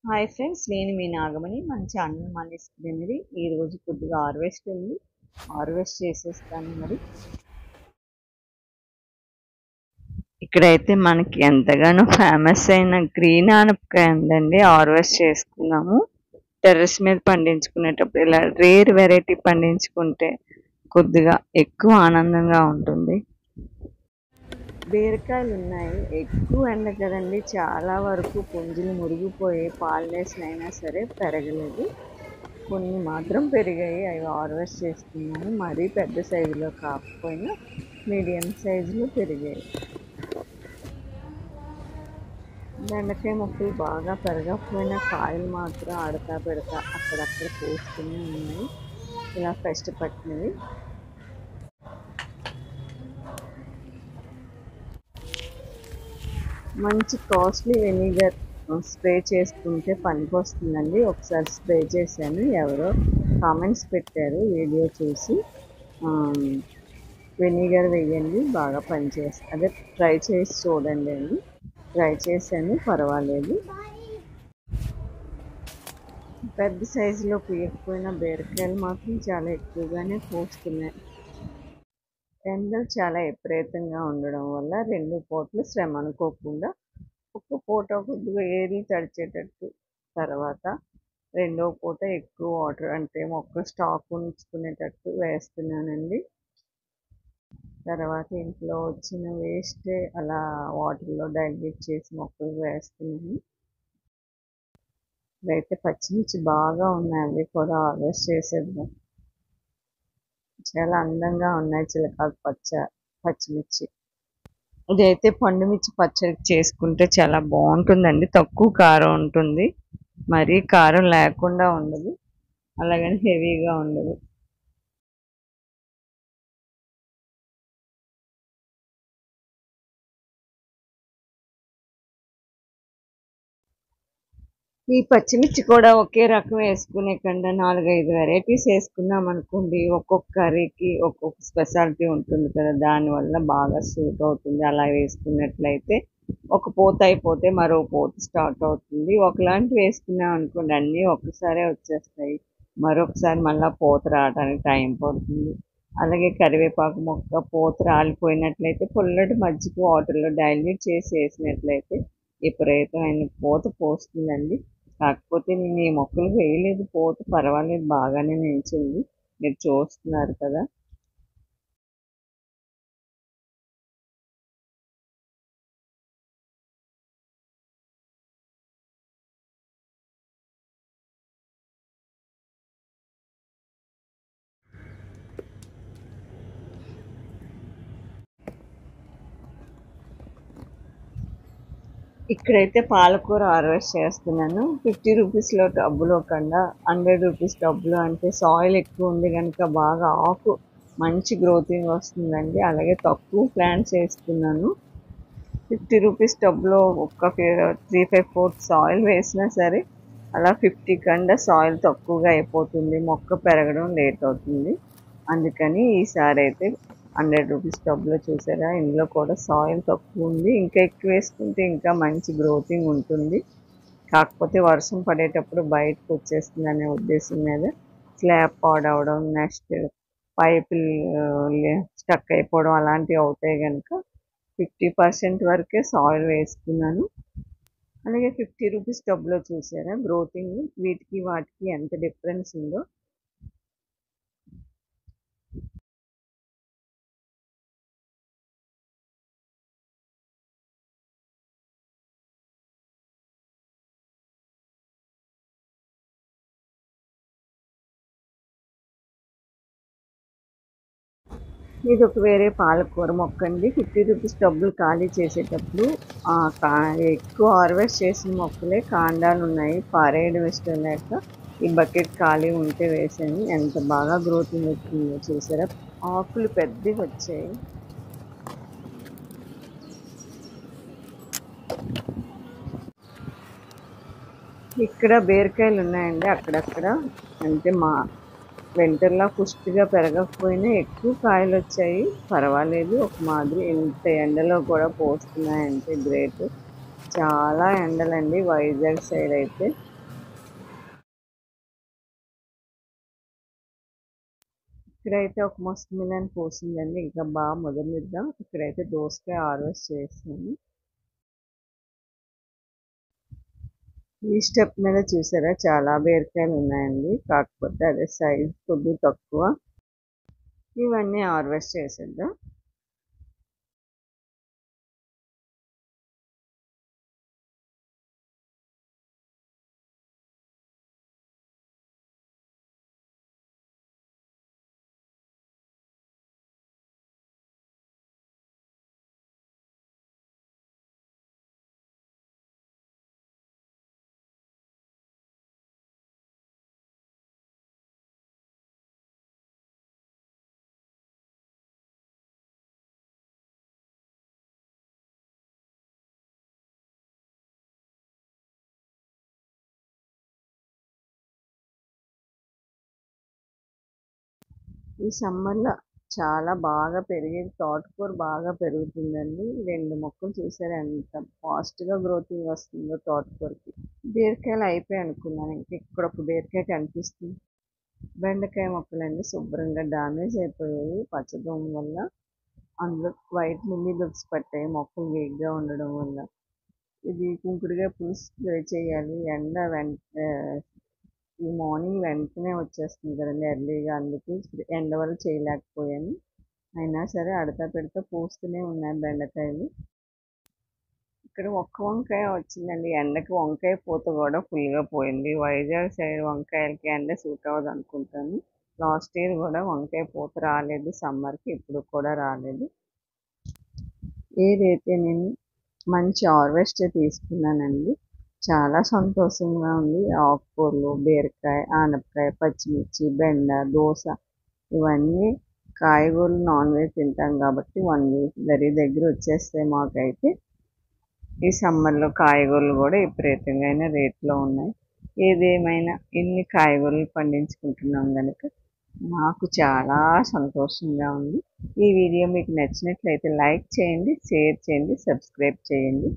Hi friends, నేను మీ నాగమణి. మన channel మానేసుకునేది ఈరోజు కొద్దిగా హార్వెస్ట్ ఉంది. హార్వెస్ట్ చేసేస్తాను. మరి ఇక్కడైతే మనకి ఎంతగానో ఫేమస్ అయిన గ్రీన్ ఆనపకాయ ఉందండి. హార్వెస్ట్ చేసుకున్నాము. టెర్రస్ మీద పండించుకునేటప్పుడు ఇలా రేర్ వెరైటీ పండించుకుంటే కొద్దిగా ఎక్కువ ఆనందంగా ఉంటుంది. బీరకాయలు ఉన్నాయి. ఎక్కువ ఎండ కదండి, చాలా వరకు పుంజులు మురిగిపోయి పాలినేషన్ సరే పెరగలేదు. కొన్ని మాత్రం పెరిగాయి. అవి హార్వెస్ట్ చేసుకున్నాను. మరీ పెద్ద సైజులో కాకపోయినా మీడియం సైజులో పెరిగాయి. బెండకాయ మొక్కలు బాగా పెరగకపోయినా కాయలు మాత్రం ఆడతా పెడతా అక్కడక్కడ పోస్తూనే ఉన్నాయి. ఇలా కష్టపట్టినవి. మంచి కాస్ట్లీ వెనిగర్ స్ప్రే చేసుకుంటే పనికి వస్తుందండి. ఒకసారి స్ప్రే చేశాను. ఎవరో కామెంట్స్ పెట్టారు వీడియో చూసి. వెనిగర్ వేయండి, బాగా పనిచేస్తుంది. అదే ట్రై చేసి చూడండి అండి. ట్రై చేశాను, పర్వాలేదు. పెద్ద సైజులో పూయకపోయిన బీరకాయలు మాత్రం చాలా ఎక్కువగానే పూస్తున్నాయి. ఎండలు చాలా విపరీతంగా ఉండడం వల్ల 2 పూటలు శ్రమ అనుకోకుండా ఒక్క పూట కొద్దిగా ఏరి తడిచేటట్టు, తర్వాత రెండో పూట ఎక్కువ వాటర్ అంటే మొక్క స్టాక్ ఉంచుకునేటట్టు వేస్తున్నానండి. తర్వాత ఇంట్లో వచ్చిన వేస్ట్ అలా వాటర్లో డైల్యూట్ చేసి మొక్కలు వేస్తున్నాను. ఇదైతే పచ్చిమిర్చి బాగా ఉన్నాయి. అవి కూడా హార్వెస్ట్ చేసేద్దాం. చాలా అందంగా ఉన్నాయి చిలకాకు పచ్చిమిర్చి. ఇదైతే పండుమిర్చి పచ్చడి చేసుకుంటే చాలా బాగుంటుందండి. తక్కువ కారం ఉంటుంది, మరీ కారం లేకుండా ఉండదు, అలాగని హెవీగా ఉండదు. ఈ పచ్చిమిర్చి కూడా ఒకే రకం వేసుకునే కన్నా 4-5 వెరైటీస్ వేసుకున్నాం అనుకోండి, ఒక్కొక్క కర్రీకి ఒక్కొక్క స్పెషాలిటీ ఉంటుంది కదా, దానివల్ల బాగా సూట్ అవుతుంది. అలా వేసుకున్నట్లయితే ఒక పూత అయిపోతే మరో పూత స్టార్ట్ అవుతుంది. ఒకలాంటి వేసుకున్నాం అనుకోండి, అన్నీ ఒక్కసారే వచ్చేస్తాయి. మరొకసారి మళ్ళీ పూత రావడానికి టైం పడుతుంది. అలాగే కరివేపాకు మొక్క పూత రాలిపోయినట్లయితే పుల్లటి మజ్జిగ వాటర్లో డైల్యూట్ చేసి వేసినట్లయితే విపరీతమైన పూత పోస్తుందండి. కాకపోతే నేను ఈ మొక్కలు వేయలేదు, పూత పర్వాలేదు, బాగానే నిలిచింది. మీరు చూస్తున్నారు కదా. ఇక్కడైతే పాలకూర హార్వెస్ట్ చేస్తున్నాను. 50 రూపీస్లో టబ్బులో కన్నా 100 రూపీస్ టబ్బులో అంటే సాయిల్ ఎక్కువ ఉంది కనుక బాగా ఆకు మంచి గ్రోతింగ్ వస్తుందండి. అలాగే తక్కువ ప్లాంట్స్ వేస్తున్నాను. 50 రూపీస్ టబ్లో ఒక 3/4 సాయిల్ వేసినా సరే అలా 50 కన్నా సాయిల్ తక్కువగా అయిపోతుంది, మొక్క పెరగడం లేట్ అవుతుంది. అందుకని ఈసారి అయితే 100 రూపీస్ టబ్లో చూసారా, ఇందులో కూడా సాయిల్ తక్కువ ఉంది. ఇంకా ఎక్కువ వేసుకుంటే ఇంకా మంచి గ్రోతింగ్ ఉంటుంది. కాకపోతే వర్షం పడేటప్పుడు బయటకు వచ్చేస్తుంది అనే ఉద్దేశం మీద స్లాబ్ పాడవడం, నెక్స్ట్ పైపులు స్టక్ అయిపోవడం అలాంటివి అవుతాయి కనుక 50% వరకే సాయిల్ వేసుకున్నాను. అలాగే 50 రూపీస్ టబ్లో చూసారా గ్రోతింగ్, వీటికి వాటికి ఎంత డిఫరెన్స్ ఉందో. ఇది ఒక వేరే పాలకూర మొక్క అండి. 50 రూపీస్ టబ్బులు ఖాళీ చేసేటప్పుడు ఎక్కువ హార్వెస్ట్ చేసిన మొక్కలే కాండాలు ఉన్నాయి. పారేయడం ఇష్టం లేక ఈ బకెట్ ఖాళీ ఉంటే వేసాను. ఎంత బాగా గ్రోతింగ్ వచ్చిందో చూసారా, ఆకులు పెద్దవి వచ్చాయి. ఇక్కడ బీరకాయలు ఉన్నాయండి అక్కడక్కడ. అంటే వింటర్లో పుష్టిగా పెరగకపోయినా ఎక్కువ కాయలు వచ్చాయి, పర్వాలేదు. ఒక మాదిరి ఇంత ఎండలో కూడా పోస్తున్నాయంటే గ్రేట్. చాలా ఎండలండి వైజాగ్ సైడ్ అయితే. ఇక్కడైతే ఒక మస్క్ మిలన్ పోసిందండి. ఇంకా బాగా మొదలుద్దాం. ఇక్కడైతే దోసకాయ హార్వెస్ట్ చేస్తాను. ఈ స్టెప్ మీద చూసారా చాలా బీరకాయలు ఉన్నాయండి. కాకపోతే అదే సైజ్ కొద్దిగా తక్కువ. ఇవన్నీ హార్వెస్ట్ చేసేద్దాం. ఈ సమ్మర్లో చాలా బాగా పెరిగేది తోటకూర బాగా పెరుగుతుందండి. 2 మొక్కలు చూసారా ఎంత ఫాస్ట్గా గ్రోతింగ్ వస్తుందో తోటకూరకి. బీరకాయలు అయిపోయాయి అనుకున్నాను. ఇంక ఇక్కడ ఒక బీరకాయ కనిపిస్తుంది. బెండకాయ మొక్కలండి శుభ్రంగా డామేజ్ అయిపోయాయి పచ్చదోమ వల్ల. అందులో వైట్ మిల్లీ బగ్స్ పట్టాయి మొక్కలు వీక్గా ఉండడం వల్ల. ఇది కుంకుడుగా పులుసు ఫ్రై చేయాలి. ఈ మార్నింగ్ వెంటనే వచ్చేస్తుంది కదండి ఎర్లీగా, అందుకు ఎండ వల్ల చేయలేకపోయాను. అయినా సరే అడతా పెడతా పూస్తూనే ఉన్నాయి బెండకాయలు. ఇక్కడ ఒక్క వంకాయ వచ్చిందండి. ఎండకి వంకాయ పూత కూడా ఫుల్గా పోయింది. వైజాగ్ సైడ్ వంకాయలకి ఎండ సూట్ అవ్వదు అనుకుంటాను. లాస్ట్ ఇయర్ కూడా వంకాయ పూత రాలేదు సమ్మర్కి, ఇప్పుడు కూడా రాలేదు. ఏదైతే నేను మంచి హార్వెస్ట్ తీసుకున్నానండి. చాలా సంతోషంగా ఉంది. ఆకుకూరలు, బీరకాయ, ఆనపకాయ, పచ్చిమిర్చి, బెండ, దోస ఇవన్నీ కాయగూరలు నాన్ వెజ్ తింటాం కాబట్టి 1 వీక్ దగ్గర వచ్చేస్తాయి మాకైతే. ఈ సమ్మర్లో కాయగూరలు కూడా విపరీతంగా రేట్లో ఉన్నాయి. ఏదేమైనా ఇన్ని కాయగూరలు పండించుకుంటున్నాం కనుక నాకు చాలా సంతోషంగా ఉంది. ఈ వీడియో మీకు నచ్చినట్లయితే లైక్ చేయండి, షేర్ చేయండి, సబ్స్క్రైబ్ చేయండి.